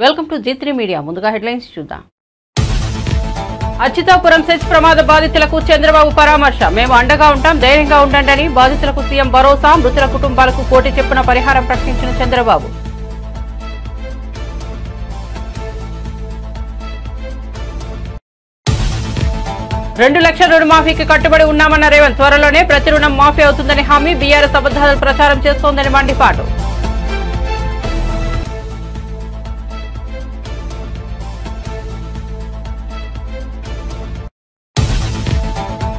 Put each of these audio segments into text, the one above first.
Welcome to G3 media. ముందుగా headlines చూద్దాం. Atchutapuram SEZ ప్రమాద బాధితులకు చంద్రబాబు పరామర్శ. మేము అండగా ఉంటాం, ధైర్యంగా ఉండండి. బాధితులకు సీఎం భరోసా. మృతుల కుటుంబాలకు కోటి చెప్పున పరిహారం ప్రకటించిన చంద్రబాబు. రెండు లక్షల రుణమాఫీకి కట్టుబడి ఉన్నామన్న రేవంత్. త్వరలోనే ప్రతి రుణం మాఫీ అవుతుందని హామీ. బీఆర్ఎస్ అబద్దాలు ప్రచారం చేస్తోందని మండిపాటు.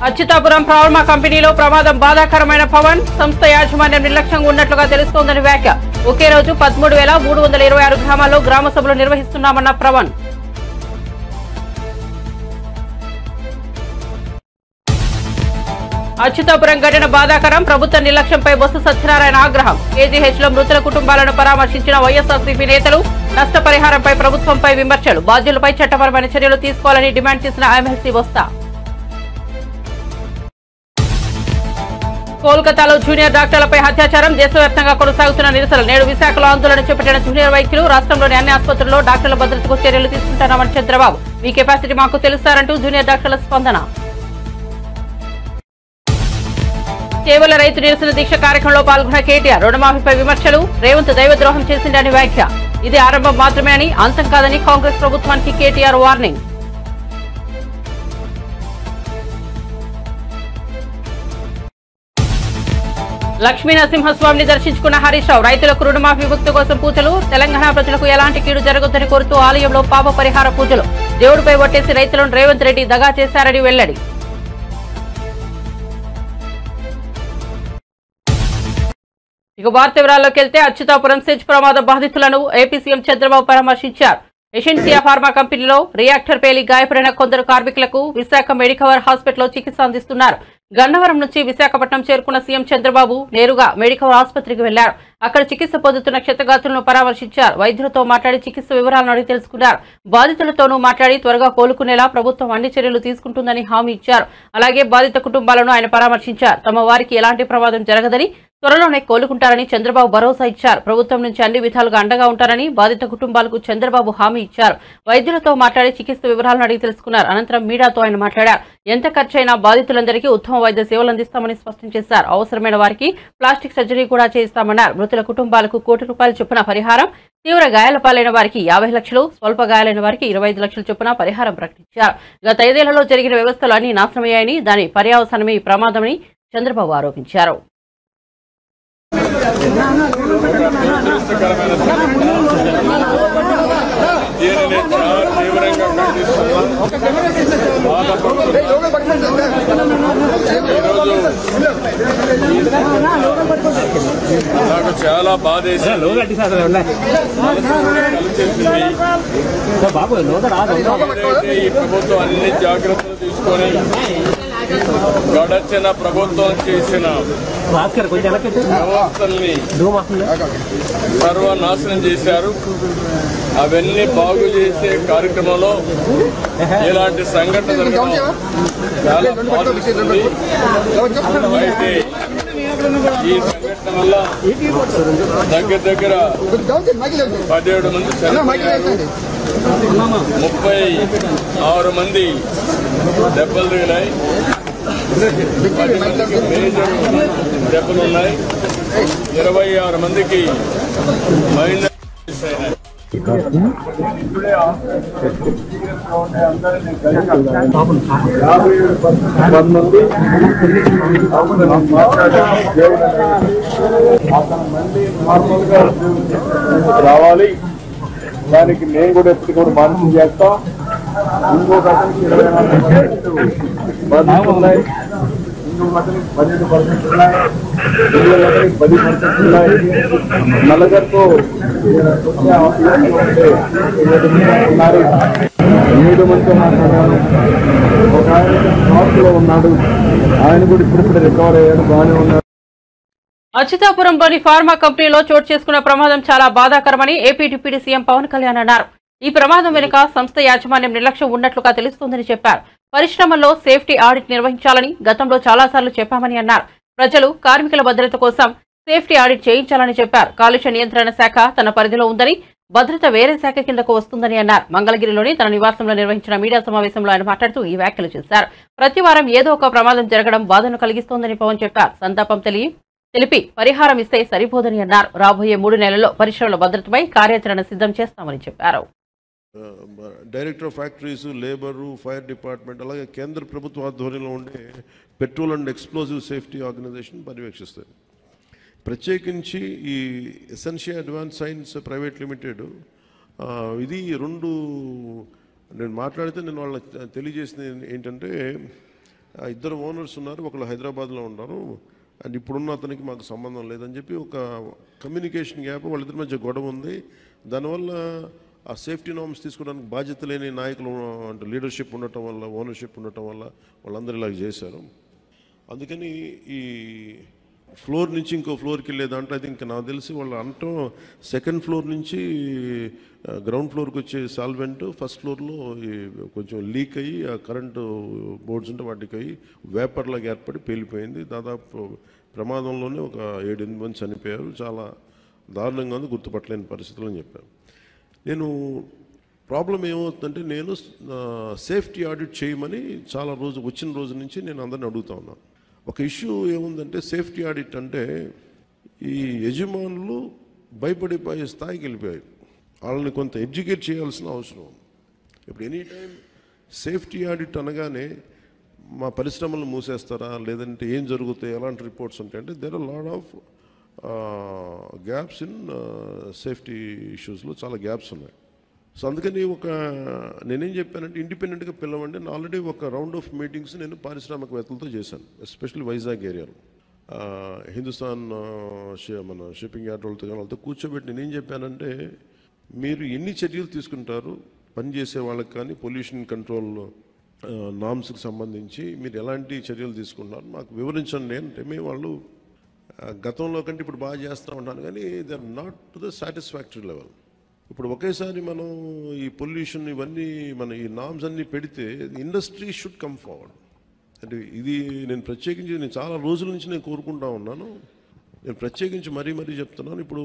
అచ్యుతాపురం ఫార్మా కంపెనీలో ప్రమాదం. బాధాకరమైన పవన్. సంస్థ యాజమాన్యం నిర్లక్ష్యంగా ఉన్నట్లుగా తెలుస్తోందని వ్యాఖ్య. ఒకే రోజు 13,326 గ్రామాల్లో గ్రామ సభలు నిర్వహిస్తున్నామన్న పవన్. అచ్యుతాపురం ఘటన బాధాకరం. ప్రభుత్వ నిర్లక్ష్యంపై బొత్స సత్యనారాయణ ఆగ్రహం. KGH లో మృతుల కుటుంబాలను పరామర్శించిన వైఎస్ఆర్సీపీ నేతలు. నష్టపరిహారంపై ప్రభుత్వంపై విమర్శలు. బాధ్యులపై చట్టపరమైన చర్యలు తీసుకోవాలని డిమాండ్ చేసిన ఎమ్మెల్సీ బొత్స. కోల్కతాలో జూనియర్ డాక్టర్లపై అత్యాచారం. దేశవ్యాప్తంగా కొనసాగుతున్న నిరసనలు. నేడు విశాఖలో ఆందోళన చేపట్టిన జూనియర్ వైద్యులు. రాష్ట్రంలోని అన్ని ఆసుపత్రుల్లో డాక్టర్ల భద్రతకు చర్యలు తీసుకుంటున్నామని చంద్రబాబు. మీ కెపాసిటీ మాకు తెలుస్తారంటూ జూనియర్ డాక్టర్ల స్పందన. కేవల రైతు నిరసన దీక్ష కార్యక్రమంలో పాల్గొన్న కేటీఆర్. రుణమాఫీపై విమర్శలు. రేవంత్ దైవద్రోహం చేసిందని వ్యాఖ్య. ఇది ఆరంభం మాత్రమే అని, అంతం కాదని కాంగ్రెస్ ప్రభుత్వానికి కేటీఆర్ వార్నింగ్. లక్ష్మీ నరసింహస్వామిని దర్శించుకున్న హరీష్ రావు. రైతులకు రుణమాఫీ విముక్తి కోసం పూజలు. తెలంగాణ ప్రజలకు ఎలాంటి కీడు జరగొద్దని కోరుతూ ఆలయంలో పాప పరిహార పూజలు. దేవుడిపై ఒట్టేసి రైతులను రేవంత్ రెడ్డి దగా చేశారని వెల్లడి. ఇక వార్త వివరాల్లోకి వెళ్తే అచ్యుతాపురం సెజ్ ప్రమాద బాధితులను ఏపీ సీఎం చంద్రబాబు పరామర్శించారు. ఎషెన్సియా ఫార్మా కంపెనీలో రియాక్టర్ పేలి గాయపడిన కొందరు కార్మికులకు విశాఖ మెడికవర్ హాస్పిటల్లో చికిత్స అందిస్తున్నారు. గన్నవరం నుంచి విశాఖపట్నం చేరుకున్న సీఎం చంద్రబాబు నేరుగా మెడికవర్ ఆసుపత్రికి వెళ్లారు. అక్కడ చికిత్స పొందుతున్న క్షతగాత్రులను పరామర్శించారు. వైద్యులతో మాట్లాడి చికిత్స వివరాలను అడిగి తెలుసుకున్నారు. బాధితులతోనూ మాట్లాడి త్వరగా కోలుకునేలా ప్రభుత్వం అన్ని చర్యలు తీసుకుంటుందని హామీ ఇచ్చారు. అలాగే బాధిత కుటుంబాలను ఆయన పరామర్శించారు. తమ వారికి ఎలాంటి ప్రమాదం జరగదని, త్వరలోనే కోలుకుంటారని చంద్రబాబు భరోసా ఇచ్చారు. ప్రభుత్వం నుంచి అన్ని విధాలుగా అండగా ఉంటారని బాధిత కుటుంబాలకు చంద్రబాబు హామీ ఇచ్చారు. వైద్యులతో మాట్లాడి చికిత్స వివరాలను అడిగి తెలుసుకున్నారు. అనంతరం మీడియాతో ఆయన మాట్లాడారు. ఎంత ఖర్చైనా బాధితులందరికీ ఉత్తమ వైద్య సేవలు అందిస్తామని స్పష్టం చేశారు. అవసరమైన వారికి ప్లాస్టిక్ సర్జరీ కూడా చేయిస్తామన్నారు. మృతుల కుటుంబాలకు ₹1 కోటి చొప్పున పరిహారం. తీవ్ర గాయాల పాలైన వారికి 50 లక్షలు, స్వల్ప గాయాలైన వారికి 25 లక్షల చొప్పున పరిహారం ప్రకటించారు. గత 5 ఏళ్లలో జరిగిన వ్యవస్థలు అన్ని నాశనమయ్యాయని, దాని పర్యవసానమే ఈ ప్రమాదమని చంద్రబాబు ఆరోపించారు. నాకు చాలా బాధేసింది. ఈ ప్రభుత్వం అన్ని జాగ్రత్తలు తీసుకొని గడచిన ప్రభుత్వం చేసిన వ్యవస్థల్ని సర్వనాశనం చేశారు. అవన్నీ బాగు చేసే కార్యక్రమంలో ఇలాంటి సంఘటన జరగడం చాలా బాధిస్తుంది. అయితే ఈ సంఘటన వల్ల దగ్గర 17 మంది చనిపోయారు, 36 మంది దెబ్బలు తగిలాయి, 10 మందికి మేజర్ దెబ్బలు ఉన్నాయి, 26 మందికి మైనస్ అయినాయి. రావాలి. దానికి నేను కూడా ఎప్పటికీ కూడా మానిటర్ చేస్తాం. ఇంకొక అతనికి 24% బాధ్యతలు ఉన్నాయి, ఇంకొక అతనికి 12% ఉన్నాయి, ఇంకొక అతనికి 10% ఉన్నాయి. నలుగురితో 7 మందితో మాట్లాడాను. ఒక ఆయన హాస్టల్లో ఉన్నాడు, ఆయన కూడా ఇప్పుడు రికవర్ అయ్యాడు, బాగానే ఉన్నాడు. అచ్యుతాపురంలోని ఫార్మా కంపెనీలో చోటు చేసుకున్న ప్రమాదం చాలా బాధాకరమని AP deputy CM Pawan Kalyan అన్నారు. ఈ ప్రమాదం వెనుక సంస్థ యాజమాన్యం నిర్లక్ష్యం ఉన్నట్లుగా తెలుస్తోందని చెప్పారు. పరిశ్రమల్లో సేఫ్టీ ఆడిట్ నిర్వహించాలని గతంలో చాలాసార్లు చెప్పామని అన్నారు. ప్రజలు కార్మికుల భద్రత కోసం సేఫ్టీ ఆడిట్ చేయించాలని చెప్పారు. కాలుష్య నియంత్రణ శాఖ తన పరిధిలో ఉందని, భద్రత వేరే శాఖ కిందకు వస్తుందని అన్నారు. మంగళగిరిలోని తన నివాసంలో నిర్వహించిన మీడియా సమావేశంలో ఆయన మాట్లాడుతూ ఈ వ్యాఖ్యలు చేశారు. ప్రతి వారం ఏదో ఒక ప్రమాదం జరగడం బాధను కలిగిస్తోందని పవన్ చెప్పారు. సంతాపం తెలిపి పరిహారం ఇస్తే సరిపోదని అన్నారు. రాబోయే 3 నెలల్లో పరిశ్రమల భద్రతపై కార్యాచరణ సిద్ధం చేస్తామని చెప్పారు. Director of factories, labour, fire department, అలాగే కేంద్ర ప్రభుత్వ ఆధ్వర్యంలో ఉండే petrol and explosive safety organisation పర్యవేక్షిస్తుంది. ప్రత్యేకించి ఈ essential advance science private limited ఇది 2 నేను మాట్లాడితే నేను వాళ్ళకి తెలియజేసింది ఏంటంటే 2 ఓనర్స్ ఉన్నారు, ఒకళ్ళు హైదరాబాద్లో ఉన్నారు అండ్ ఇప్పుడున్న అతనికి మాకు సంబంధం లేదని చెప్పి ఒక కమ్యూనికేషన్ గ్యాప్ వాళ్ళిద్దరి మధ్య గొడవ ఉంది. దానివల్ల ఆ సేఫ్టీ నార్మ్స్ తీసుకోవడానికి బాధ్యత లేని నాయకులు అంటే లీడర్షిప్ ఉండటం వల్ల, ఓనర్షిప్ ఉండటం వల్ల వాళ్ళందరూ ఇలాగ చేశారు. అందుకని ఈ ఫ్లోర్ నుంచి ఇంకో ఫ్లోర్కి వెళ్ళే దాంట్లో అయితే ఇంకా నాకు తెలిసి వాళ్ళు అంటూ 2nd ఫ్లోర్ నుంచి గ్రౌండ్ ఫ్లోర్కి వచ్చే సాల్వెంట్ ఫస్ట్ ఫ్లోర్లో కొంచెం లీక్ అయ్యి ఆ కరెంటు బోర్డ్స్ ఉంటే వాటికి అయ్యి వేపర్లాగా ఏర్పడి పేలిపోయింది. దాదాపు ప్రమాదంలోనే ఒక 7-8 మంది చనిపోయారు. చాలా దారుణంగా ఉంది, గుర్తుపట్టలేని పరిస్థితులు అని చెప్పారు. నేను ప్రాబ్లం ఏమవుతుందంటే నేను సేఫ్టీ ఆడిట్ చేయమని వచ్చిన రోజు నుంచి నేను అందరిని అడుగుతా ఉన్నాను. ఒక ఇష్యూ ఏముందంటే సేఫ్టీ ఆడిట్ అంటే ఈ యజమానులు భయపడిపోయే స్థాయికి వెళ్ళిపోయాయి. వాళ్ళని కొంత ఎడ్యుకేట్ చేయాల్సిన అవసరం. ఇప్పుడు ఎనీ టైం సేఫ్టీ ఆడిట్ అనగానే మా పరిశ్రమలు మూసేస్తారా, లేదంటే ఏం జరుగుతాయి, ఎలాంటి రిపోర్ట్స్ ఉంటాయంటే there are lot of gaps in safety ఇష్యూస్లో చాలా గ్యాప్స్ ఉన్నాయి. సో అందుకని నేనేం చెప్పానంటే ఇండిపెండెంట్గా పిలవండి. నేను ఆల్రెడీ ఒక రౌండ్ ఆఫ్ మీటింగ్స్ నేను పారిశ్రామికవేత్తలతో చేశాను, ఎస్పెషల్లీ వైజాగ్ ఏరియాలో హిందుస్థాన్ మన షిప్పింగ్ యార్డ్ వాళ్ళతో కూర్చోబెట్టి నేనేం చెప్పానంటే మీరు ఎన్ని చర్యలు తీసుకుంటారు పనిచేసే వాళ్ళకి కానీ పొల్యూషన్ కంట్రోల్ నామ్స్కి సంబంధించి మీరు ఎలాంటి చర్యలు తీసుకుంటున్నారు మాకు వివరించండి అంటే మేము వాళ్ళు గతంలో కంటే ఇప్పుడు బాగా చేస్తూ ఉంటాను కానీ they are not to the satisfactory level. ఇప్పుడు ఒకేసారి మనం ఈ పొల్యూషన్ ఇవన్నీ మన ఈ నామ్స్ అన్నీ పెడితే ఇండస్ట్రీ షుడ్ కమ్ ఫార్వర్డ్. అంటే ఇది నేను చాలా రోజుల నుంచి నేను కోరుకుంటా ఉన్నాను. నేను ప్రత్యేకించి మరీ చెప్తున్నాను. ఇప్పుడు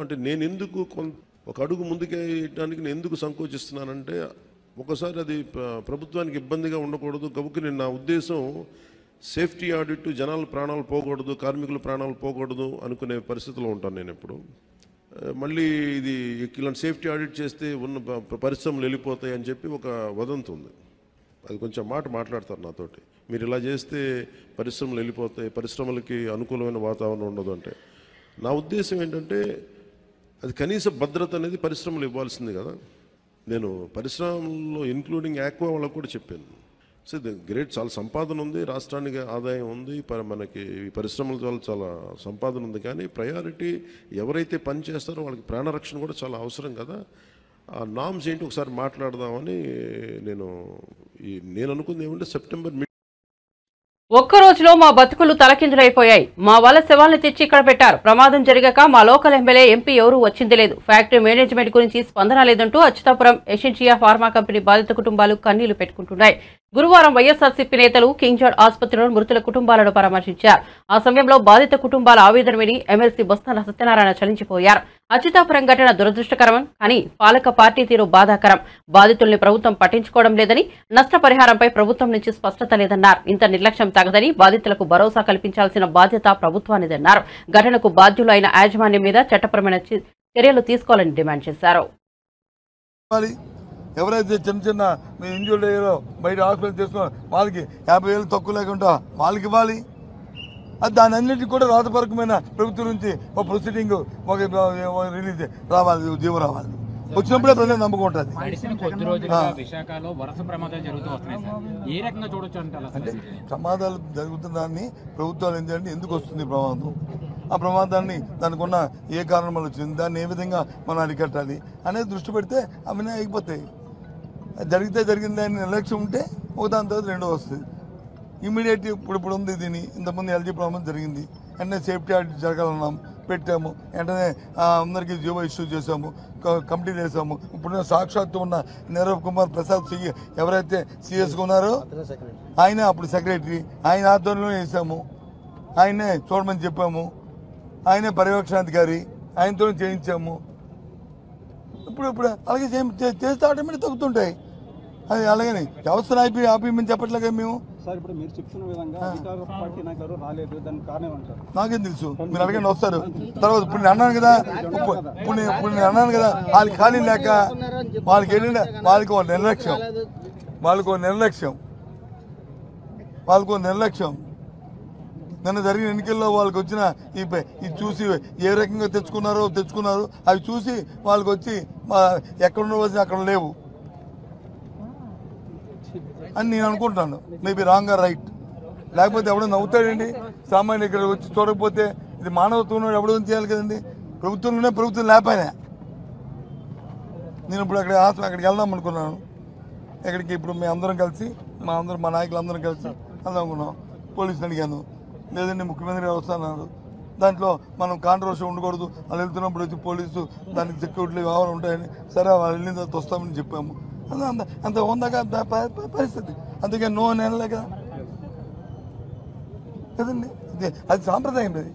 అంటే నేను ఎందుకు ఒక అడుగు ముందుకేయడానికి నేను ఎందుకు సంకోచిస్తున్నానంటే ఒకసారి అది ప్రభుత్వానికి ఇబ్బందిగా ఉండకూడదు గబుక్కుని నా ఉద్దేశం సేఫ్టీ ఆడిట్ జనాల ప్రాణాలు పోకూడదు, కార్మికుల ప్రాణాలు పోకూడదు అనుకునే పరిస్థితిలో ఉంటాను నేను. ఇప్పుడు మళ్ళీ ఇది ఇలాంటి సేఫ్టీ ఆడిట్ చేస్తే ఉన్న పరిశ్రమలు వెళ్ళిపోతాయి అని చెప్పి ఒక వదంతి ఉంది. అది కొంచెం మాట్లాడతారు నాతోటి, మీరు ఇలా చేస్తే పరిశ్రమలు వెళ్ళిపోతాయి, పరిశ్రమలకి అనుకూలమైన వాతావరణం ఉండదు అంటే. నా ఉద్దేశం ఏంటంటే అది కనీస భద్రత అనేది పరిశ్రమలు ఇవ్వాల్సింది కదా. నేను పరిశ్రమల్లో ఇంక్లూడింగ్ ఆక్వా వాళ్ళకు కూడా చెప్పాను. సో గ్రేట్ చాలా సంపాదన ఉంది, రాష్ట్రానికి ఆదాయం ఉంది, మనకి ఈ పరిశ్రమల వల్ల చాలా సంపాదన ఉంది. కానీ ప్రయారిటీ ఎవరైతే పని చేస్తారో వాళ్ళకి ప్రాణరక్షణ కూడా చాలా అవసరం కదా. ఆ నామ్స్ ఏంటి ఒకసారి మాట్లాడదామని నేను అనుకుంది ఏమంటే సెప్టెంబర్ ఒక్క రోజులో మా బతుకులు తలకిందులైపోయాయి. మా వాళ్ళ శవాల్ని తెచ్చి ఇక్కడ పెట్టారు. ప్రమాదం జరిగాక మా లోకల్ ఎమ్మెల్యే ఎంపీ ఎవరూ వచ్చింది లేదు. ఫ్యాక్టరీ మేనేజ్మెంట్ గురించి స్పందన లేదంటూ అచ్యుతాపురం ఎషెన్షియా ఫార్మా కంపెనీ బాధిత కుటుంబాలు కన్నీళ్లు పెట్టుకుంటున్నాయి. గురువారం వైఎస్ఆర్సీపీ నేతలు కింగ్ జార్జ్ ఆసుపత్రిలో మృతుల కుటుంబాలను పరామర్శించారు. ఆ సమయంలో బాధిత కుటుంబాల ఆవేదన విని ఎమ్మెల్సీ బొత్స సత్యనారాయణ చలించిపోయారు. అచ్యుతాపురం ఘటన దురదృష్టకరం కానీ పాలక పార్టీ తీరు బాధాకరం. బాధితుల్ని ప్రభుత్వం పట్టించుకోవడం లేదని, నష్టపరిహారంపై ప్రభుత్వం నుంచి స్పష్టత లేదన్నారు. ఇంత నిర్లక్ష్యం తగదని, బాధితులకు భరోసా కల్పించాల్సిన బాధ్యత ప్రభుత్వానిదన్నారు. ఘటనకు బాధ్యులు అయిన యాజమాన్యం మీద చట్టపరమైన చర్యలు తీసుకోవాలని డిమాండ్ చేశారు. ఎవరైతే చిన్న మీ ఇంజూర్డ్ అయ్యారో బయట హాస్పిటల్ చేసుకున్న వాళ్ళకి 50,000 తక్కువ లేకుండా వాళ్ళకి ఇవ్వాలి. అది దాని అన్నింటికి కూడా రాతపరకమైన ప్రభుత్వం నుంచి ఒక ప్రొసీడింగ్ ఒక రిలీజ్ రావాలి, జీవో రావాలి. వచ్చినప్పుడే ప్రజలు నమ్మకం ఉంటుంది. అంటే ప్రమాదాలు జరుగుతున్న ప్రభుత్వాలు ఏంటంటే ఎందుకు వస్తుంది ప్రమాదం, ఆ ప్రమాదాన్ని దానికి ఉన్న ఏ కారణం వల్ల వచ్చింది, దాన్ని ఏ విధంగా మనం అరికట్టాలి అనేది దృష్టి పెడితే అవన్నీ అయిపోతాయి. జరిగింది అని నిర్లక్ష్యం ఉంటే ఒక దాని తర్వాత రెండో వస్తుంది. ఇమీడియట్ ఇప్పుడు ఉంది దీని ఇంతకుముందు ఎల్జీ ప్రాబ్లం జరిగింది, వెంటనే సేఫ్టీ ఆడిట్ జరగాలన్నాం, పెట్టాము, వెంటనే అందరికీ జీవో ఇష్యూ చేసాము, కమిటీ చేసాము. ఇప్పుడు సాక్షాత్తు ఉన్న నీరవ్ కుమార్ ప్రసాద్ ఎవరైతే సిఎస్గా ఉన్నారో ఆయన అప్పుడు సెక్రటరీ, ఆయన ఆధ్వర్యంలో వేసాము, ఆయనే చూడమని చెప్పాము, ఆయనే పర్యవేక్షణాధికారి, ఆయనతో చేయించాము. ఇప్పుడు అలాగే చేస్తే ఆటోమేటిక్ తగ్గుతుంటాయి. అది అలాగని వ్యవస్థను ఆపేయమని చెప్పట్లేగా మేము. సార్ ఇప్పుడు మీరు చెప్తున్న విధంగా అధికార పార్టీ నాయకులు రాలేదు, దానికి కారణం అంటారు. నాకేం తెలుసు, మీరు అడగండి వస్తారు. తర్వాత ఇప్పుడు నేను అన్నాను కదా, ఇప్పుడు నేను అన్నాను కదా, వాళ్ళకి ఖాళీ లేక వాళ్ళకి వెళ్ళిన వాళ్ళకి నిర్లక్ష్యం. నిన్న జరిగిన ఎన్నికల్లో వాళ్ళకి వచ్చిన ఇది చూసి ఏ రకంగా తెచ్చుకున్నారు అవి చూసి వాళ్ళకి వచ్చి ఎక్కడున్న వచ్చి అక్కడ లేవు అని నేను అనుకుంటాను. Maybe wrong or right. లేకపోతే ఎవడో నవ్వుతాడండి సామాన్యుడు ఇక్కడ వచ్చి చూడకపోతే. ఇది మానవత్వం ఎవడో చేయాలి కదండి. ప్రభుత్వంలోనే ప్రభుత్వం లేకపోయినా నేను ఇప్పుడు అక్కడికి వెళ్దాం అనుకున్నాను. ఎక్కడికి ఇప్పుడు మేము అందరం కలిసి మా నాయకులు అందరం కలిసి వెళ్దాం అనుకున్నాం. పోలీసులు అడిగాను, లేదండి ముఖ్యమంత్రి గారు వస్తున్నారు, దాంట్లో మనం కాంట్రవర్సీ ఉండకూడదు, వాళ్ళు వెళ్తున్నప్పుడు వచ్చి పోలీసు దానికి సెక్యూరిటీ వ్యవహారం ఉంటాయని. సరే వాళ్ళు వెళ్ళిన తర్వాత వస్తామని చెప్పాము. అంత ఉందాక పరిస్థితి. అందుకే నో అని అనలే కదండి. అది సాంప్రదాయం. అది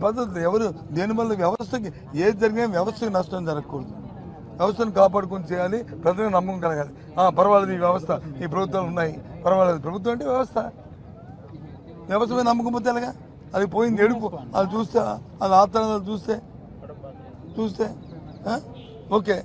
పద్ధతి. ఎవరు దేనివల్ల వ్యవస్థకి ఏది జరిగినా వ్యవస్థకి నష్టం జరగకూడదు. వ్యవస్థను కాపాడుకొని చేయాలి, ప్రజలకు నమ్మకం కలగాలి. పర్వాలేదు, ఈ వ్యవస్థ ఈ ప్రభుత్వాలు ఉన్నాయి, పర్వాలేదు. ప్రభుత్వం అంటే వ్యవస్థ మీద నమ్మకం పోతే ఎలాగా? అది పోయింది ఎడుపు. అది చూస్తే అది ఆత్మలు చూస్తే ఓకే.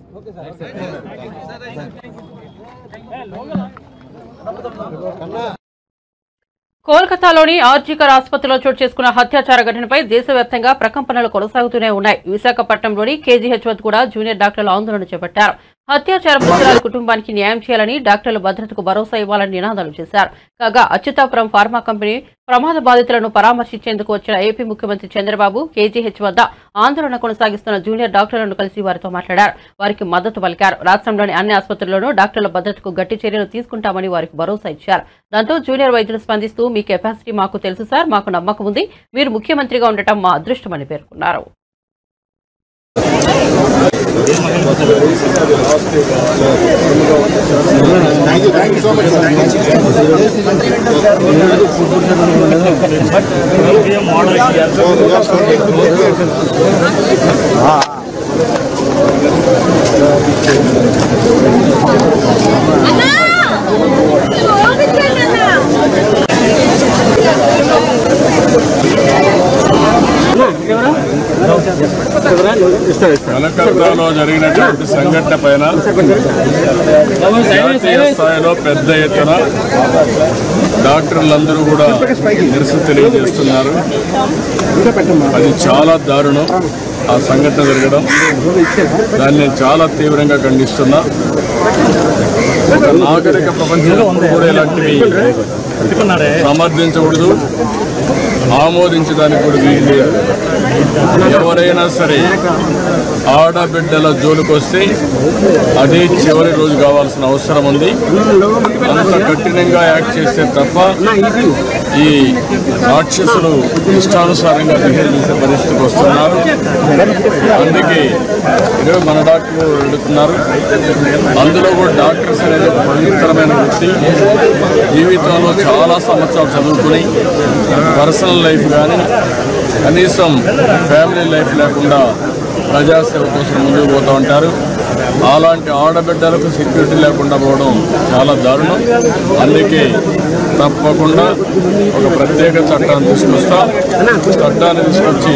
కోల్కతాలోని ఆర్జికర్ ఆసుపత్రిలో చోటు చేసుకున్న హత్యాచార ఘటనపై దేశవ్యాప్తంగా ప్రకంపనలు కొనసాగుతూనే ఉన్నాయి. విశాఖపట్నంలోని కేజీహెచ్ వద్ద కూడా జూనియర్ డాక్టర్లు ఆందోళన చేపట్టారు. హత్యాచార మృతురాలి కుటుంబానికి న్యాయం చేయాలని, డాక్టర్ల భద్రతకు భరోసా ఇవ్వాలని నినాదాలు చేశారు. కాగా అచ్యుతాపురం ఫార్మా కంపెనీ ప్రమాద బాధితులను పరామర్శించేందుకు వచ్చిన ఏపీ ముఖ్యమంత్రి చంద్రబాబు కేజీహెచ్ వద్ద ఆందోళన కొనసాగిస్తున్న జూనియర్ డాక్టర్లను కలిసి వారితో మాట్లాడారు. వారికి మద్దతు పలికారు. రాష్ట్రంలోని అన్ని ఆసుపత్రుల్లోనూ డాక్టర్ల భద్రతకు గట్టి చర్యలు తీసుకుంటామని వారికి భరోసా ఇచ్చారు. దాంతో జూనియర్ వైద్యులు స్పందిస్తూ, మీ కెపాసిటీ మాకు తెలుసు సార్, మాకు నమ్మకం ఉంది, మీరు ముఖ్యమంత్రిగా ఉండటం మా అదృష్టమని పేర్కొన్నారు. కలకత్తాలో జరిగినటువంటి సంఘటన పైన జాతీయ స్థాయిలో పెద్ద ఎత్తున డాక్టర్లందరూ కూడా నిరసన తెలియజేస్తున్నారు. అది చాలా దారుణం ఆ సంఘటన జరగడం. దాన్ని నేను చాలా తీవ్రంగా ఖండిస్తున్నా. ఒక నాగరిక ప్రపంచంలో కూడా ఇలాంటివి సమర్థించకూడదు, ఆమోదించడానికి కూడా వీలు లేదు. ఎవరైనా సరే ఆడబిడ్డల జోలికొస్తే అదే చివరి రోజు కావాల్సిన అవసరం ఉంది. అంత కఠినంగా యాక్ట్ చేస్తే తప్ప ఈ రాక్షసులు ఇష్టానుసారంగా బిహేవ్ చేసే పరిస్థితికి వస్తున్నారు. అందుకే ఈరోజు మన డాక్టర్లు అడుగుతున్నారు. అందులో కూడా డాక్టర్స్ అనేది ఒక పవిత్రమైన వృత్తి. జీవితంలో చాలా సంవత్సరాలు చదువుకుని పర్సనల్ లైఫ్ కానీ కనీసం ఫ్యామిలీ లైఫ్ లేకుండా ప్రజాసేవ కోసం ముందుకు పోతూ ఉంటారు. అలాంటి ఆడబిడ్డలకు సెక్యూరిటీ లేకుండా పోవడం చాలా దారుణం. అందుకే తప్పకుండా ఒక ప్రత్యేక చట్టాన్ని తీసుకొస్తాం. చట్టాన్ని తీసుకొచ్చి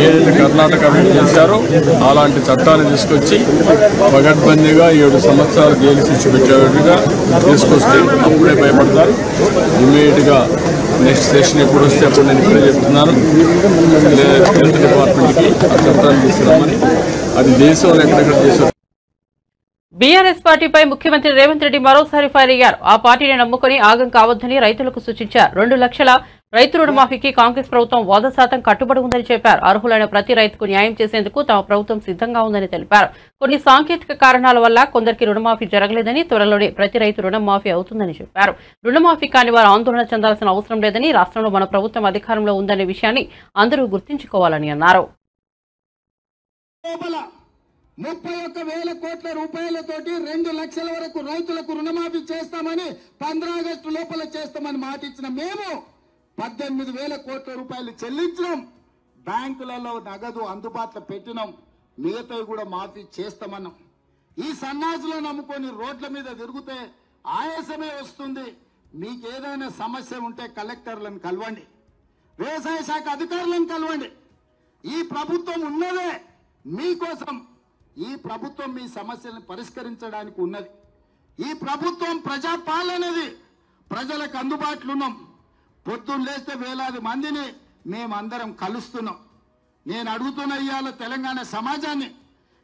ఏదైతే కర్ణాటక చేశారో అలాంటి చట్టాన్ని తీసుకొచ్చి పగడ్బందీగా 7 సంవత్సరాలు జైలు శిక్ష పెట్టేట్టుగా తీసుకొస్తే అప్పుడే భయపడతారు. ఇమ్మీడియట్గా నెక్స్ట్ సెషన్ ఎప్పుడు వస్తే అప్పుడు నేను ఇప్పుడే చెప్తున్నాను, హెల్త్ డిపార్ట్మెంట్కి ఆ చట్టాన్ని తీసుకురామని. అది దేశంలో ఎక్కడెక్కడ చేశారు. బీఆర్ఎస్ పార్టీపై ముఖ్యమంత్రి రేవంత్ రెడ్డి మరోసారి ఫైర్ అయ్యారు. ఆ పార్టీని నమ్ముకుని ఆగం కావద్దని రైతులకు సూచించారు. 2 లక్షల రైతు రుణమాఫీకి కాంగ్రెస్ ప్రభుత్వం 100% కట్టుబడి ఉందని చెప్పారు. అర్హులైన ప్రతి రైతుకు న్యాయం చేసేందుకు తమ ప్రభుత్వం సిద్ధంగా ఉందని తెలిపారు. కొన్ని సాంకేతిక కారణాల వల్ల కొందరికి రుణమాఫీ జరగలేదని, త్వరలోనే ప్రతి రైతు రుణమాఫీ అవుతుందని చెప్పారు. రుణమాఫీ కాని వారు ఆందోళన చెందాల్సిన అవసరం లేదని, రాష్ట్రంలో మన ప్రభుత్వం అధికారంలో ఉందనే విషయాన్ని అందరూ గుర్తుంచుకోవాలని అన్నారు. 31,000 కోట్ల రూపాయలతోటి 2 లక్షల వరకు రైతులకు రుణమాఫీ చేస్తామని 15 ఆగస్టు లోపల చేస్తామని మాట ఇచ్చిన మేము 18,000 కోట్ల రూపాయలు చెల్లించడం, బ్యాంకులలో నగదు అందుబాటులో పెట్టినాం. మిగతావి కూడా మాఫీ చేస్తామన్నాం. ఈ సన్నాసులను నమ్ముకొని రోడ్ల మీద తిరిగితే ఆయాసమే వస్తుంది. మీకు ఏదైనా సమస్య ఉంటే కలెక్టర్లను కలవండి, వ్యవసాయ శాఖ అధికారులను కలవండి. ఈ ప్రభుత్వం ఉన్నదే మీకోసం. ఈ ప్రభుత్వం మీ సమస్యలను పరిష్కరించడానికి ఉన్నది. ఈ ప్రభుత్వం ప్రజాపాలనది. ప్రజలకు అందుబాటులో ఉన్నాం. పొద్దున్న లేస్తే వేలాది మందిని మేమందరం కలుస్తున్నాం. నేను అడుగుతున్న ఇవాళ తెలంగాణ సమాజాన్ని,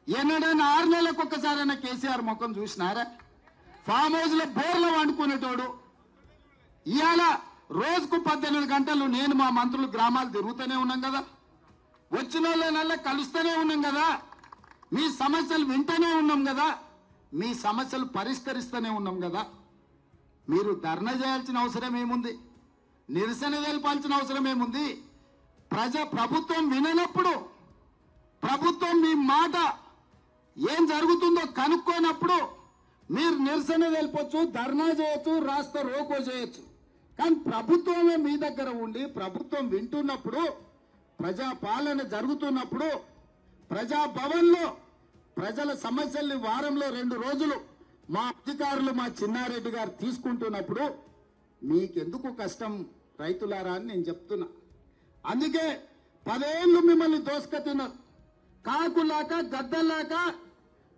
ఎన్నడైనా 6 నెలలకు ఒక్కసారైనా కేసీఆర్ ముఖం చూసినారా? ఫామ్ హౌస్ లో బోర్లో వండుకునేటోడు ఇవాళ రోజుకు 18 గంటలు నేను మా మంత్రులు గ్రామాలు తిరుగుతూనే ఉన్నాం కదా, వచ్చిన వాళ్ళనల్లా కలుస్తూనే ఉన్నాం కదా, మీ సమస్యలు వింటూనే ఉన్నాం కదా, మీ సమస్యలు పరిష్కరిస్తూనే ఉన్నాం కదా. మీరు ధర్నా చేయాల్సిన అవసరం ఏముంది? నిరసన తెలపాల్సిన అవసరం ఏముంది? ప్రభుత్వం విననప్పుడు, ప్రభుత్వం మీ మాట ఏం జరుగుతుందో కనుక్కోనప్పుడు మీరు నిరసన తెలపొచ్చు, ధర్నా చేయొచ్చు, రాస్తా రోకో చేయొచ్చు. కానీ ప్రభుత్వమే మీ దగ్గర ఉండి ప్రభుత్వం వింటున్నప్పుడు, ప్రజాపాలన జరుగుతున్నప్పుడు, ప్రజాభవన్లో ప్రజల సమస్యల్ని వారంలో 2 రోజులు మా అధికారులు, మా చిన్నారెడ్డి గారు తీసుకుంటున్నప్పుడు మీకెందుకు కష్టం రైతులారా అని నేను చెప్తున్నా. అందుకే 10 ఏళ్ళు మిమ్మల్ని దోసుకతిన్నారు. కాకులాక గద్దలాక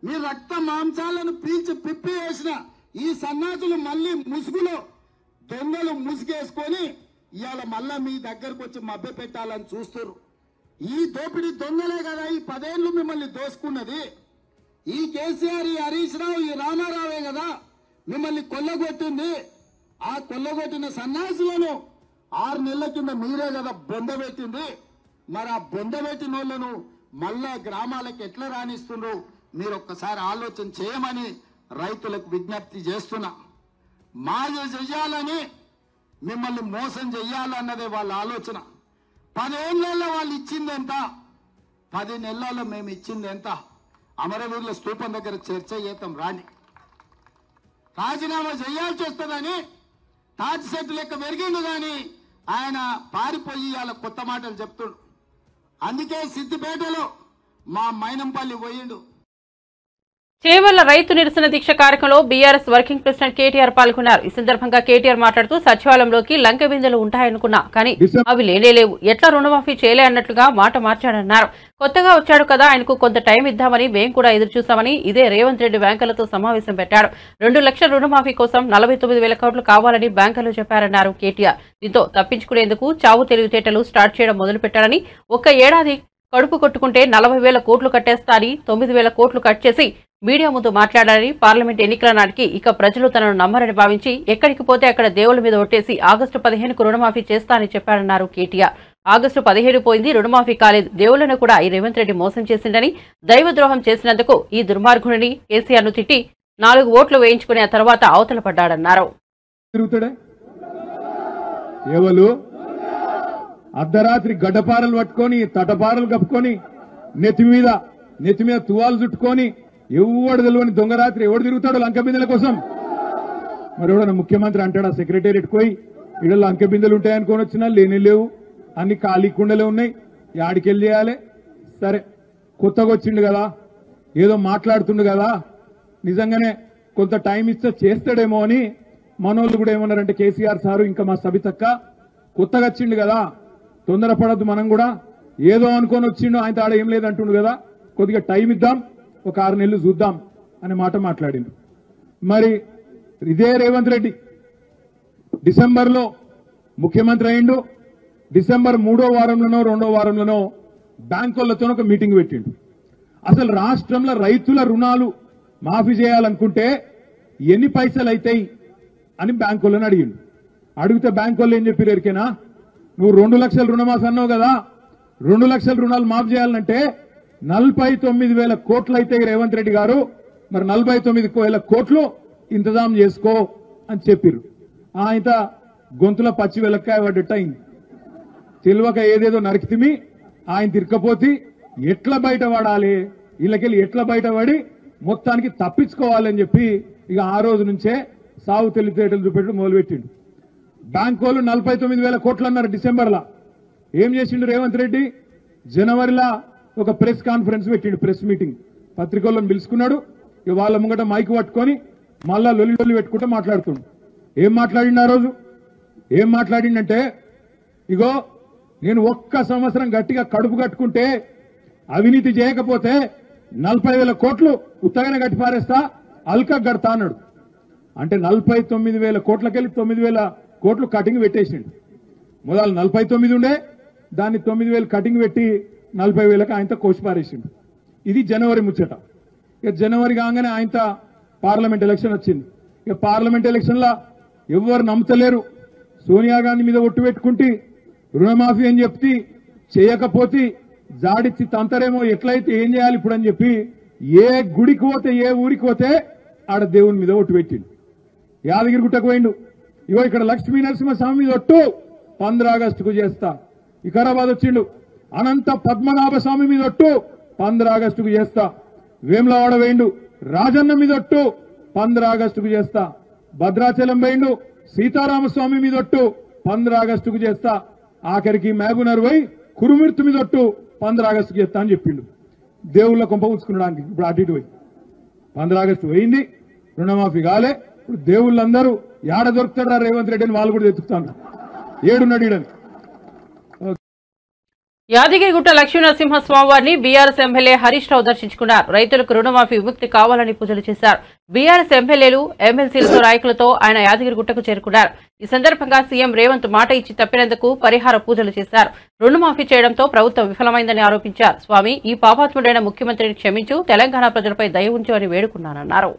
మీ రక్త మాంసాలను పీల్చి పిప్పి వేసిన ఈ సన్నాసులు మళ్ళీ ముసుగులో దొంగలు ముసుగేసుకొని ఇవాళ మళ్ళా మీ దగ్గరకు వచ్చి మభ్య పెట్టాలని చూస్తారు. ఈ దోపిడీ దొంగలే కదా ఈ 10 ఏళ్ళు మిమ్మల్ని దోసుకున్నది. ఈ కేసీఆర్, ఈ హరీష్ రావు, ఈ రామారావే కదా మిమ్మల్ని కొల్లగొట్టింది. ఆ కొల్లగొట్టిన సన్యాసులను 6 నెలల కింద మీరే కదా బొందబెట్టింది. మరి ఆ బొందబెట్టిన వాళ్ళను మళ్ళా గ్రామాలకు ఎట్లా రాణిస్తుండ్రు మీరు ఒక్కసారి ఆలోచన చేయమని రైతులకు విజ్ఞప్తి చేస్తున్నా. మాయ చెయ్యాలని, మిమ్మల్ని మోసం చెయ్యాలన్నదే వాళ్ళ ఆలోచన. 10 ఏళ్లలో వాళ్ళు ఇచ్చింది ఎంత? 10 నెలల్లో మేము ఇచ్చింది ఎంత? అమరవీరుల స్తూపం దగ్గర చర్చ చేద్దాం రాండి. రాజీనామా చేయాల్సి వస్తుందని తాటి సెట్టు లెక్క పెరిగిండు కానీ ఆయన పారిపోయి వాళ్ళ కొత్త మాటలు చెప్తుండు. అందుకే సిద్దిపేటలో మా మైనంపల్లి పోయిండు. చేవెళ్ల రైతు నిరసన దీక్ష కార్యక్రమంలో బీఆర్ఎస్ వర్కింగ్ ప్రెసిడెంట్ కేటీఆర్ పాల్గొన్నారు. ఈ సందర్భంగా కేటీఆర్ మాట్లాడుతూ సచివాలయంలోకి లంక బిందెలు ఉంటాయనుకున్నా కానీ అవి లేనేలేవు, ఎట్లా రుణమాఫీ చేయలే అన్నట్లుగా మాట మార్చాడన్నారు. కొత్తగా వచ్చాడు కదా, ఆయనకు కొంత టైం ఇద్దామని మేం కూడా ఎదురుచూస్తామని ఇదే రేవంత్ రెడ్డి బ్యాంకులతో సమావేశం పెట్టాడు. 2 లక్షల రుణమాఫీ కోసం 49,000 కోట్లు కావాలని బ్యాంకులు చెప్పారన్నారు కేటీఆర్. దీంతో తప్పించుకునేందుకు చావు తెలివితేటలు స్టార్ట్ చేయడం మొదలుపెట్టారని, ఒక్క ఏడాది కడుపు కొట్టుకుంటే 40,000 కోట్లు కట్టేస్తా అని 9,000 కోట్లు కట్ చేసి మీడియా ముందు మాట్లాడారని, పార్లమెంట్ ఎన్నికల నాటికి ఇక ప్రజలు తనను నమ్మరని భావించి ఎక్కడికి పోతే అక్కడ దేవుళ్ల మీద ఒట్టేసి ఆగస్టు 15కు రుణమాఫీ చేస్తా అని చెప్పారన్నారు కేటీఆర్. ఆగస్టు 17 పోయింది, రుణమాఫీ కాలేదు. దేవుళ్లను కూడా ఈ రేవంత్ రెడ్డి మోసం చేసిందని, దైవద్రోహం చేసినందుకు ఈ దుర్మార్గుడిని కేసీఆర్ ను తిట్టి 4 ఓట్లు వేయించుకునే ఆ తర్వాత అవతల పడ్డాడన్నారు. అర్ధరాత్రి గడ్డపారలు పట్టుకొని, తటపారలు కప్పుకొని, నెత్తి మీద తువాలు చుట్టుకొని, ఎవడు తెలియని దొంగరాత్రి ఎవడు తిరుగుతాడు లంక బిందెల కోసం? మరి ఎవడన్నా ముఖ్యమంత్రి అంటాడా సెక్రటేరియట్ పోయి ఇక్కడ లంక బిందెలు ఉంటాయనుకొని వచ్చినా లేనే లేవు, అన్ని ఖాళీ కుండలే ఉన్నాయి, యాడికెళ్ళి చేయాలి? సరే, కొత్తగా వచ్చిండు కదా, ఏదో మాట్లాడుతుండు కదా, నిజంగానే కొంత టైం ఇస్తే చేస్తాడేమో అని మనోళ్ళు కూడా ఏమన్నారంటే, కేసీఆర్ సారు ఇంకా మా సబితక్క కొత్తగా వచ్చిండు కదా, తొందరపడద్దు, మనం కూడా ఏదో అనుకొని వచ్చిండు, ఆయన ఆడ ఏం లేదంటుండు కదా, కొద్దిగా టైం ఇద్దాం, ఒక 6 నెలలు చూద్దాం అనే మాట మాట్లాడిండు. మరి ఇదే రేవంత్ రెడ్డి డిసెంబర్లో ముఖ్యమంత్రి అయిండు. డిసెంబర్ 3వ వారంలోనో 2వ వారంలోనో బ్యాంకులతో ఒక మీటింగ్ పెట్టిండు. అసలు రాష్ట్రంలో రైతుల రుణాలు మాఫీ చేయాలనుకుంటే ఎన్ని పైసలు అవుతాయి అని బ్యాంకులను అడిగిండు. అడిగితే బ్యాంకులు ఏం చెప్పారు ఎరికేనా? నువ్వు 2 లక్షల రుణమాఫీ అన్నావు కదా, 2 లక్షల రుణాలు మాఫీ చేయాలంటే 49,000 కోట్లు అయితే రేవంత్ రెడ్డి గారు, మరి 49,000 కోట్లు ఇంతజాం చేసుకో అని చెప్పారు. ఆయన గొంతుల పచ్చి వెలక్కాయ పడ్డట్టు అయింది. తెలివక ఏదేదో నరికితిమి, ఆయన తిరకపోతే ఎట్లా బయటపడాలి, వీళ్ళకెళ్ళి ఎట్లా బయటపడి మొత్తానికి తప్పించుకోవాలని చెప్పి ఇక ఆ రోజు నుంచే సాగు తెలివితేటలు చూపెట్టడం మొదలుపెట్టిండు. బ్యాంకు వాళ్ళు 49,000 కోట్లు అన్నారు డిసెంబర్లో. ఏం చేసిండు రేవంత్ రెడ్డి? జనవరిలో ఒక ప్రెస్ కాన్ఫరెన్స్ పెట్టిండు, ప్రెస్ మీటింగ్, పత్రికలను పిలుచుకున్నాడు. ఇక వాళ్ళ ముంగట మైక్ పట్టుకొని మళ్ళా లొల్లి పెట్టుకుంటూ మాట్లాడుతుండు. ఏం మాట్లాడిండు ఆ రోజు? ఏం మాట్లాడిండంటే, ఇగో నేను ఒక్క సంవత్సరం గట్టిగా కడుపు కట్టుకుంటే అవినీతి చేయకపోతే 40,000 కోట్లు ఉత్తగానే కట్టి పారేస్తా, అల్కా కడతా అన్నాడు. అంటే 49,000 కోట్లకెళ్ళి 9,000 కోట్లు కటింగ్ పెట్టేసిండు. మొదలు 49 ఉండే, దాన్ని 9,000 కటింగ్ పెట్టి 40,000కి ఆయనతో కోసి పారేసిండు. ఇది జనవరి ముచ్చట. ఇక జనవరి కాగానే ఆయనతో పార్లమెంట్ ఎలక్షన్ వచ్చింది. ఇక పార్లమెంట్ ఎలక్షన్లో ఎవరు నమ్ముతలేరు. సోనియా గాంధీ మీద ఒట్టు పెట్టుకుంటే రుణమాఫీ అని చెప్పి చేయకపోతే జాడిచ్చి తంతరేమో, ఎట్లయితే ఏం చేయాలి ఇప్పుడు అని చెప్పి ఏ గుడికి పోతే ఏ ఊరికి పోతే ఆడ దేవుని మీద ఒట్టు పెట్టిండు. యాదగిరి గుట్టకు పోయిండు, ఇగో ఇక్కడ లక్ష్మీ నరసింహస్వామి మీద ఒట్టు 15 ఆగస్టుకు చేస్తా. వికారాబాద్ వచ్చిండు, అనంత పద్మనాభ స్వామి మీద ఒట్టు 15 ఆగస్టుకు చేస్తా. వేములవాడ వేయిండు, రాజన్న మీద ఒట్టు 15 ఆగస్టుకు చేస్తా. భద్రాచలం వేయిండు, సీతారామస్వామి మీద ఒట్టు 15 ఆగస్టుకు చేస్తా. ఆఖరికి మహబూబ్నగర్ పోయి కురుమిర్తి మీద ఒట్టు 15 ఆగస్టుకు చేస్తా అని చెప్పిండు. దేవుళ్ళ కొంప ఉంచుకున్నాడానికి ఇప్పుడు అటు ఇటు పోయి 15 ఆగస్టు పోయింది, రుణమాఫీ కాలే. ఇప్పుడు దేవుళ్ళందరూ ఏడ దొరుకుతాడా రేవంత్ రెడ్డి అని వాళ్ళు కూడా ఎత్తుకుతాను, ఏడున్నాడు ఈడని. యాదగిరిగుట్ట లక్ష్మీనరసింహస్వామి వారిని బీఆర్ఎస్ ఎమ్మెల్యే హరీష్ రావు దర్శించుకున్నారు. రైతులకు రుణమాఫీ విముక్తి కావాలని పూజలు చేశారు. బీఆర్ఎస్ ఎమ్మెల్యేలు, ఎమ్మెల్సీలతో నాయకులతో ఆయన యాదగిరిగుట్టకు చేరుకున్నారు. ఈ సందర్భంగా సీఎం రేవంత్ మాట ఇచ్చి తప్పినందుకు పరిహార పూజలు చేశారు. రుణమాఫీ చేయడంతో ప్రభుత్వం విఫలమైందని ఆరోపించారు. స్వామి, ఈ పాపాత్ముడైన ముఖ్యమంత్రిని క్షమించు, తెలంగాణ ప్రజలపై దయ ఉంచు అని వేడుకున్నానన్నారు.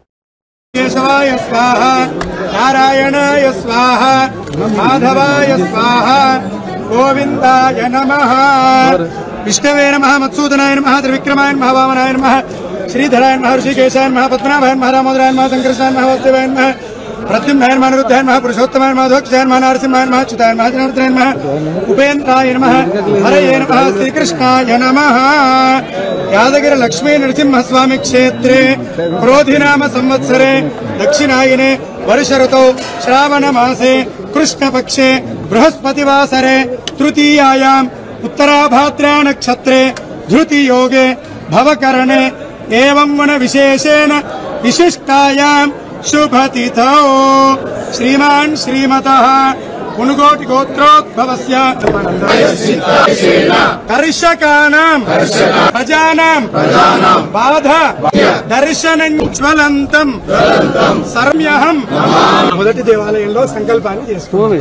కేశవాయ స్వాహ, నారాయణాయ స్వాహ, మాధవాయ స్వాహ, గోవిందాయ నమః, విష్ణవే నమః, మత్సూదనాయ నమః, త్రివిక్రమాయ నమః, వామనాయ నమః, శ్రీధరాయ నమః, ఋషికేశాయ నమః, పద్మనాభాయ నమః, దామోదరాయ నమః, సంకర్షణాయ నమః, వాసుదేవాయ నమః, ప్రద్యుమ్నాయ నమః, అనిరుద్ధాయ నమః, పురుషోత్తమాయ నమః, ధ్వక్షాయ నమః, నరసింహాయ నమః, అచ్యుతాయ నమః, జనార్దనాయ నమః, ఉపేంద్రాయ నమః, హరయే నమః, శ్రీకృష్ణాయ నమః. యాదగిరి లక్ష్మీ నరసింహస్వామి క్షేత్రే క్రోధినామ సంవత్సరే దక్షిణాయనే వర్ష ఋతౌ శ్రావణ మాసే కృష్ణపక్షే బృహస్పతివాసరే తృతీయాయాం ఉత్తరాభాద్రా నక్షత్రే ధృతియోగే భవకరణే ఏవం వన విశేషేణ విశిష్టాయాం శుభతిథౌ శ్రీమాన్ శ్రీమతః పునుగోటి గోత్రోద్భవస్య కర్షకానాం ప్రజానాం బాధ దర్శనం జ్వలంతం సర్మ్యహం. మొదటి దేవాలయంలో సంకల్పాన్ని చేసుకోవాలి.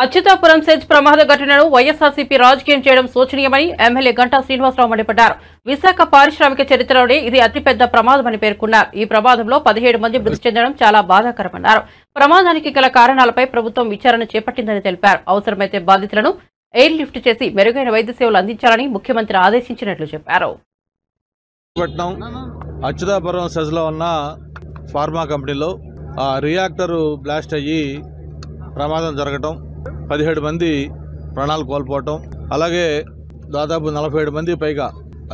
అచ్యుతాపురం సెజ్ ప్రమాద ఘటనను వైఎస్ఆర్సీపీ రాజకీయం చేయడం శోచనీయమని ఎమ్మెల్యే గంటా శ్రీనివాసరావు మండిపడ్డారు. విశాఖ పారిశ్రామిక చరిత్రలోనే ఇది అతిపెద్ద ప్రమాదమని పేర్కొన్నారు. ఈ ప్రమాదంలో 17 మంది మృతి చెందడం చాలా బాధాకరమన్నారు. ప్రమాదానికి గల కారణాలపై ప్రభుత్వం విచారణ చేపట్టిందని తెలిపారు. అవసరమైతే బాధితులను ఎయిర్ లిఫ్ట్ చేసి మెరుగైన వైద్య సేవలు అందించాలని ముఖ్యమంత్రి ఆదేశించినట్లు చెప్పారు. అచ్యుతాపురం సెజ్లో ఉన్న ఫార్మా కంపెనీలో రియాక్టర్ బ్లాస్ట్ అయ్యి ప్రమాదం జరగటం, 17 మంది ప్రాణాలు కోల్పోవటం, అలాగే దాదాపు 47 మంది పైగా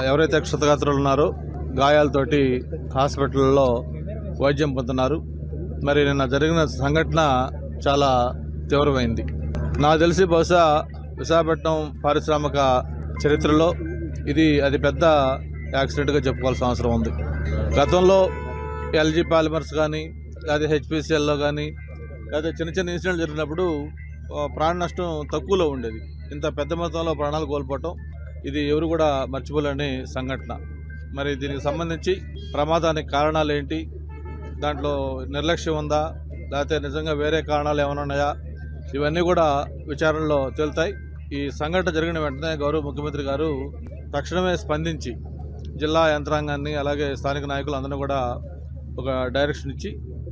ఎవరైతే క్షతగాత్రులు ఉన్నారో గాయాలతోటి హాస్పిటల్లో వైద్యం పొందుతున్నారు. మరి నిన్న జరిగిన సంఘటన చాలా తీవ్రమైంది. నాకు తెలిసి బహుశా విశాఖపట్నం పారిశ్రామిక చరిత్రలో ఇది అతి పెద్ద యాక్సిడెంట్గా చెప్పుకోవాల్సిన అవసరం ఉంది. గతంలో ఎల్జీ పాలిమర్స్ కానీ లేదా హెచ్పిసిఎల్లో కానీ లేదా చిన్న చిన్న ఇన్సిడెంట్లు జరిగినప్పుడు ప్రాణ నష్టం తక్కువలో ఉండేది. ఇంత పెద్ద మొత్తంలో ప్రాణాలు కోల్పోవటం ఇది ఎవరు కూడా మర్చిపోలేని సంఘటన. మరి దీనికి సంబంధించి ప్రమాదానికి కారణాలు ఏంటి, దాంట్లో నిర్లక్ష్యం ఉందా లేకపోతే నిజంగా వేరే కారణాలు ఏమైనా ఉన్నాయా, ఇవన్నీ కూడా విచారణలో తేలుతాయి. ఈ సంఘటన జరిగిన వెంటనే గౌరవ ముఖ్యమంత్రి గారు తక్షణమే స్పందించి జిల్లా యంత్రాంగాన్ని అలాగే స్థానిక నాయకులందరినీ కూడా ఒక డైరెక్షన్ ఇచ్చి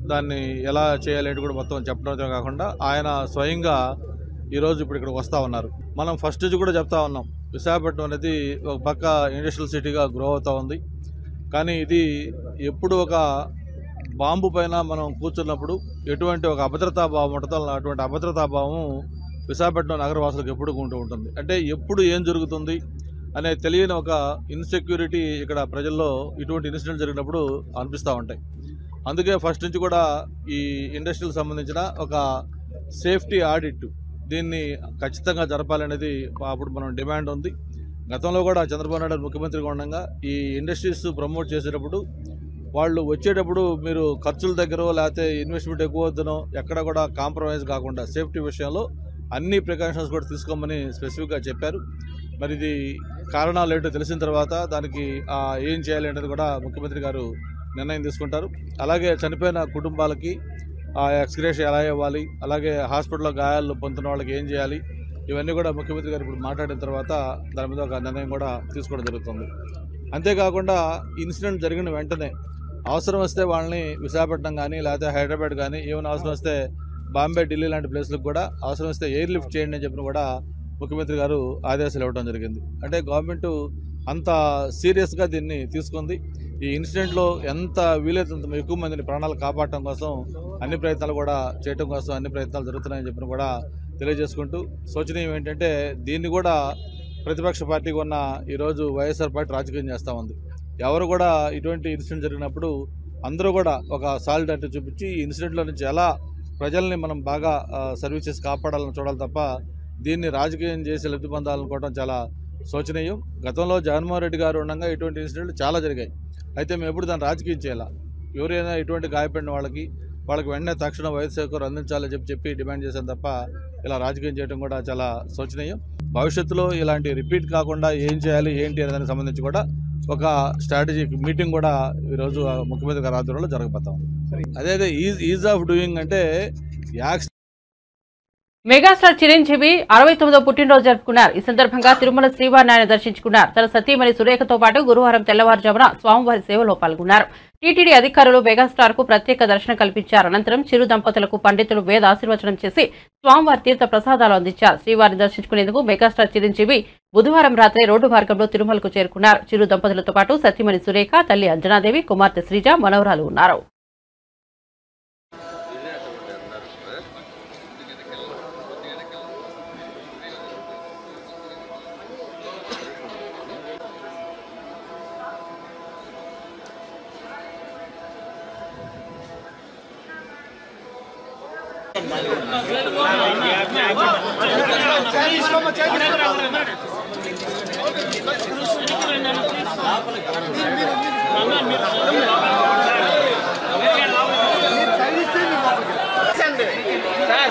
దాన్ని ఎలా చేయాలంటే కూడా మొత్తం చెప్పడంతో కాకుండా ఆయన స్వయంగా ఈరోజు ఇప్పుడు ఇక్కడ వస్తూ ఉన్నారు. మనం ఫస్ట్ నుంచి కూడా చెప్తా ఉన్నాం, విశాఖపట్నం అనేది ఒక పక్క ఇండస్ట్రియల్ సిటీగా గ్రో అవుతూ ఉంది. కానీ ఇది ఎప్పుడు ఒక బాంబు పైన మనం కూర్చున్నప్పుడు ఎటువంటి ఒక అభద్రతాభావం ఉంటుందో అటువంటి అభద్రతాభావం విశాఖపట్నం నగరవాసులకు ఎప్పుడు ఉంటూ ఉంటుంది. అంటే ఎప్పుడు ఏం జరుగుతుంది అనే తెలియని ఒక ఇన్సెక్యూరిటీ ఇక్కడ ప్రజల్లో ఇటువంటి ఇన్సిడెంట్ జరిగినప్పుడు అనిపిస్తూ ఉంటాయి. అందుకే ఫస్ట్ నుంచి కూడా ఈ ఇండస్ట్రీకి సంబంధించిన ఒక సేఫ్టీ ఆడిట్ దీన్ని ఖచ్చితంగా జరపాలనేది అప్పుడు మనం డిమాండ్ ఉంది. గతంలో కూడా చంద్రబాబు నాయుడు ముఖ్యమంత్రిగా ఉండగా ఈ ఇండస్ట్రీస్ ప్రమోట్ చేసేటప్పుడు వాళ్ళు వచ్చేటప్పుడు మీరు ఖర్చుల దగ్గర లేకపోతే ఇన్వెస్ట్మెంట్ ఎక్కువ వద్దనో ఎక్కడ కూడా కాంప్రమైజ్ కాకుండా సేఫ్టీ విషయంలో అన్ని ప్రికాషన్స్ కూడా తీసుకోమని స్పెసిఫిక్గా చెప్పారు. మరి ఇది కారణాలు ఏంటో తెలిసిన తర్వాత దానికి ఏం చేయాలి అనేది కూడా ముఖ్యమంత్రి గారు నిర్ణయం తీసుకుంటారు. అలాగే చనిపోయిన కుటుంబాలకి ఎక్స్గ్రేషన్ ఎలా ఇవ్వాలి, అలాగే హాస్పిటల్లో గాయాలు పొందుతున్న వాళ్ళకి ఏం చేయాలి, ఇవన్నీ కూడా ముఖ్యమంత్రి గారు ఇప్పుడు మాట్లాడిన తర్వాత దాని మీద ఒక నిర్ణయం కూడా తీసుకోవడం జరుగుతుంది. అంతేకాకుండా ఇన్సిడెంట్ జరిగిన వెంటనే అవసరం వస్తే వాళ్ళని విశాఖపట్నం కానీ లేకపోతే హైదరాబాద్ కానీ ఏమైనా అవసరం వస్తే బాంబే, ఢిల్లీ లాంటి ప్లేస్లకు కూడా అవసరం వస్తే ఎయిర్ లిఫ్ట్ చేయండి అని చెప్పిన కూడా ముఖ్యమంత్రి గారు ఆదేశాలు ఇవ్వడం జరిగింది. అంటే గవర్నమెంట్ అంత సీరియస్గా దీన్ని తీసుకుంది. ఈ ఇన్సిడెంట్లో ఎంత వీలైనంత ఎక్కువ మందిని ప్రాణాలు కాపాడటం కోసం అన్ని ప్రయత్నాలు కూడా చేయడం కోసం అన్ని ప్రయత్నాలు జరుగుతున్నాయని చెప్పిన కూడా తెలియజేసుకుంటూ శోచనీయం ఏంటంటే దీన్ని కూడా ప్రతిపక్ష పార్టీగా ఉన్న ఈరోజు వైఎస్ఆర్ పార్టీ రాజకీయం చేస్తూ ఉంది. ఎవరు కూడా ఇటువంటి ఇన్సిడెంట్ జరిగినప్పుడు అందరూ కూడా ఒక సాలిడారిటీ చూపించి ఈ ఇన్సిడెంట్లో నుంచి ఎలా ప్రజల్ని మనం బాగా సర్వీస్ చేసి కాపాడాలని చూడాలి తప్ప దీన్ని రాజకీయం చేసి లబ్ధి పొందాలనుకోవడం చాలా శోచనీయం. గతంలో జగన్మోహన్ రెడ్డి గారు ఉండగా ఇటువంటి ఇన్సిడెంట్లు చాలా జరిగాయి. అయితే మేము ఎప్పుడు దాన్ని రాజకీయం చేయాలా, ఎవరైనా ఇటువంటి గాయపడిన వాళ్ళకి వెంటనే తక్షణ వైద్య సేవకులు అందించాలని చెప్పి డిమాండ్ చేశాను తప్ప ఇలా రాజకీయం చేయడం కూడా చాలా శోచనీయం. భవిష్యత్తులో ఇలాంటి రిపీట్ కాకుండా ఏం చేయాలి ఏంటి అనే దానికి సంబంధించి కూడా ఒక స్ట్రాటజిక్ మీటింగ్ కూడా ఈరోజు ముఖ్యమంత్రి గారి ఆధ్వర్యంలో జరగబోతాం. అదే ఈజ్ ఆఫ్ డూయింగ్ అంటే మెగాస్టార్ చిరంజీవి 69వ పుట్టినరోజు జరుపుకున్నారు. ఈ సందర్భంగా తిరుమల శ్రీవారిని ఆయన దర్శించుకున్నారు. తన సతీమణి సురేఖతో పాటు గురువారం తెల్లవారుజామున స్వామివారి సేవలో పాల్గొన్నారు. టీటీడీ అధికారులు మెగాస్టార్ కు ప్రత్యేక దర్శనం కల్పించారు. అనంతరం చిరు దంపతులకు పండితులు వేద ఆశీర్వచనం చేసి స్వామివారి తీర్థ ప్రసాదాలు అందించారు. శ్రీవారిని దర్శించుకునేందుకు మెగాస్టార్ చిరంజీవి బుధవారం రాత్రి రోడ్డు మార్గంలో తిరుమలకు చేరుకున్నారు. చిరు దంపతులతో పాటు సతీమణి సురేఖ, తల్లి అంజనాదేవి, కుమార్తె శ్రీజ, మనవరాలు ఉన్నారు.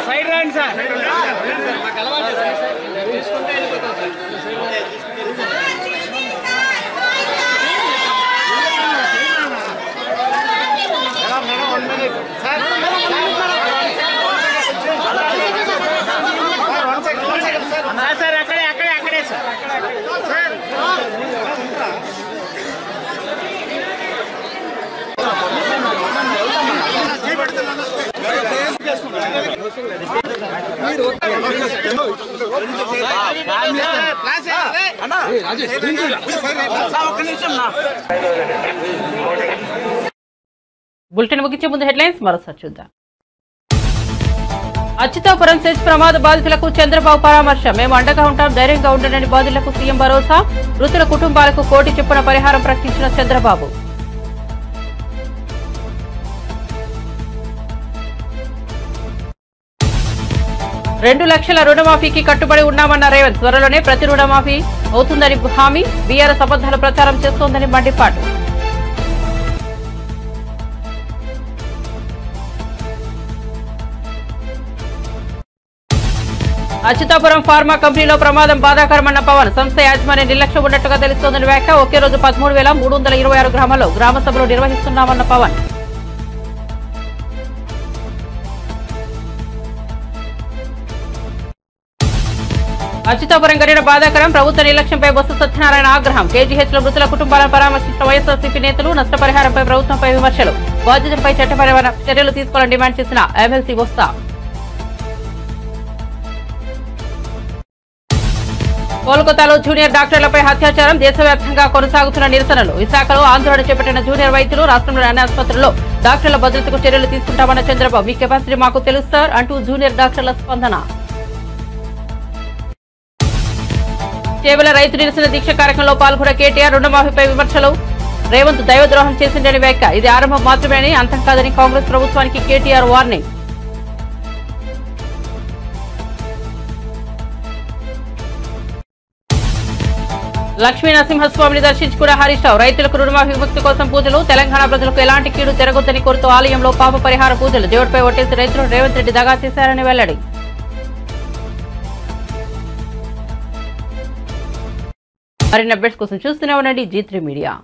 సైడ్ రండి సార్. సార్ అక్కడే సార్. బులెటిన్ ముగించే ముందు హెడ్లైన్స్ మరోసారి చూద్దాం. అచ్యుతాపురం సెజ్ ప్రమాద బాధితులకు చంద్రబాబు పరామర్శ. మేము అండగా ఉంటాం, ధైర్యంగా ఉండండి బాధితులకు సీఎం భరోసా. మృతుల కుటుంబాలకు 1 కోటి చొప్పున పరిహారం ప్రకటించిన చంద్రబాబు. $2 లక్షల రుణమాఫీకి కట్టుబడి ఉన్నామన్న రేవంత్. త్వరలోనే ప్రతి రుణమాఫీ అవుతుందని హామీ. బీఆర్ఎస్ అబద్దాల ప్రచారం చేస్తోందని మండిపాటు. అచ్యుతాపురం ఫార్మా కంపెనీలో ప్రమాదం బాధాకరమన్న పవన్. సంస్థ యాజమాన్య నిర్లక్ష్యం ఉన్నట్టుగా తెలుస్తోందని వ్యాఖ్య. ఒకే రోజు 13,326 గ్రామాల్లో గ్రామ సభలు నిర్వహిస్తున్నామన్న పవన్. అచ్యుతాపురం ఘటన బాధాకరం. ప్రభుత్వ నిర్లక్ష్యంపై బొత్స సత్యనారాయణ ఆగ్రహం. కేజీహెచ్లో మృతుల కుటుంబాలను పరామర్శించిన వైఎస్ఆర్సీపీ నేతలు. నష్టపరిహారంపై ప్రభుత్వంపై విమర్శలు. బాధ్యతపై చట్టపరమైన చర్యలు తీసుకోవాలని డిమాండ్ చేసిన ఎమ్మెల్సీ బొత్స. కోల్కతాలో జూనియర్ డాక్టర్లపై అత్యాచారం. దేశవ్యాప్తంగా కొనసాగుతున్న నిరసనలు. విశాఖలో ఆందోళన చేపట్టిన జూనియర్ వైద్యులు. రాష్ట్రంలోని అన్ని ఆసుపత్రుల్లో డాక్టర్ల భద్రతకు చర్యలు తీసుకుంటామన్న చంద్రబాబు. మీ కెపాసిటీ మాకు తెలుసు సార్ అంటూ జూనియర్ డాక్టర్ల స్పందన. కేవలం రైతు నిరసన దీక్ష కార్యక్రమంలో పాల్గొన్న కేటీఆర్. రుణమాఫీపై విమర్శలు. రేవంత్ దైవద్రోహం చేసిండని వ్యాఖ్య. ఇది ఆరంభం మాత్రమేనని, అంతం కాదని కాంగ్రెస్ ప్రభుత్వానికి కేటీఆర్ వార్నింగ్. లక్ష్మీ నరసింహస్వామిని దర్శించుకున్న హరీష్ రావు. రైతులకు రుణమాఫీ విముక్తి కోసం పూజలు. తెలంగాణ ప్రజలకు ఎలాంటి కీడు జరగొద్దని కోరుతూ ఆలయంలో పాప పరిహార పూజలు. దేవుడిపై ఒట్టేసి రైతులు రేవంత్ రెడ్డి దగా చేశారని వెల్లడి. మరిన్ని అప్డేట్స్ కోసం చూస్తూనే ఉండండి G3 మీడియా.